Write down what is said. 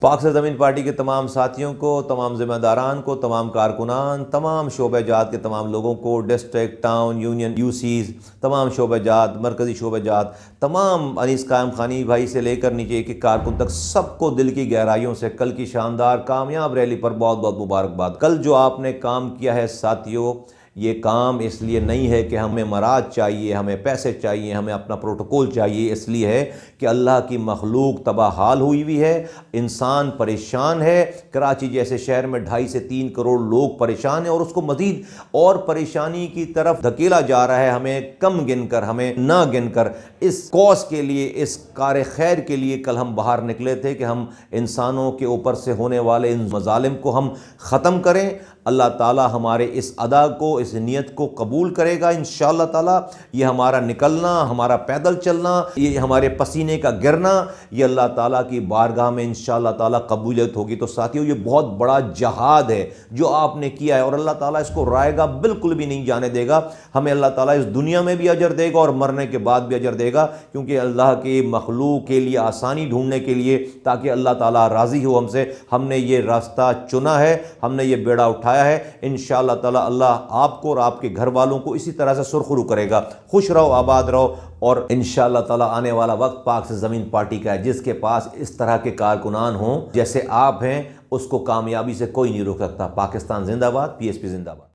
पाक से ज़मीन पार्टी के तमाम साथियों को, तमाम ज़िम्मेदारान को, तमाम कारकुनान, तमाम शोबेजात के तमाम लोगों को, डिस्ट्रिक्ट, टाउन, यूनियन, यूसीज़, तमाम शोबेजात, मरकज़ी शोबेजात, तमाम अनीस कायम खानी भाई से लेकर नीचे एक एक कारकुन तक सबको दिल की गहराइयों से कल की शानदार कामयाब रैली पर बहुत बहुत मुबारकबाद। कल जो आपने काम किया है साथियों, ये काम इसलिए नहीं है कि हमें मराज चाहिए, हमें पैसे चाहिए, हमें अपना प्रोटोकॉल चाहिए, इसलिए है कि अल्लाह की मखलूक तबाह हाल हुई हुई है, इंसान परेशान है। कराची जैसे शहर में 2.5 से 3 करोड़ लोग परेशान हैं और उसको मज़ीद और परेशानी की तरफ धकेला जा रहा है। हमें कम गिनकर, हमें ना गिनकर इस कौस के लिए, इस कार खैर के लिए कल हम बाहर निकले थे कि हम इंसानों के ऊपर से होने वाले इन मजालिम को हम ख़त्म करें। अल्लाह ताला हमारे इस अदा को, इस नियत को कबूल करेगा इंशाअल्लाह ताला। ये हमारा निकलना, हमारा पैदल चलना, ये हमारे पसीने का गिरना, ये अल्लाह ताला की बारगाह में इंशाअल्लाह ताला कबूलियत होगी। तो साथियों, ये बहुत बड़ा जहाद है जो आपने किया है और अल्लाह ताला इसको रायगा बिल्कुल भी नहीं जाने देगा। हमें अल्लाह ताला इस दुनिया में भी अजर देगा और मरने के बाद भी अजर देगा, क्योंकि अल्लाह की मखलूक के लिए आसानी ढूंढने के लिए, ताकि अल्लाह ताला राज़ी हो हमसे, हमने ये रास्ता चुना है, हमने ये बेड़ा उठाया है। इंशाअल्लाह ताला अल्लाह आपको और आपके घर वालों को इसी तरह से सुरखरू करेगा। खुश रहो, आबाद रहो और इंशाअल्लाह ताला आने वाला वक्त पाक से ज़मीन पार्टी का है। जिसके पास इस तरह के कारकुनान हों जैसे आप हैं, उसको कामयाबी से कोई नहीं रोक सकता। पाकिस्तान जिंदाबाद, PSP जिंदाबाद।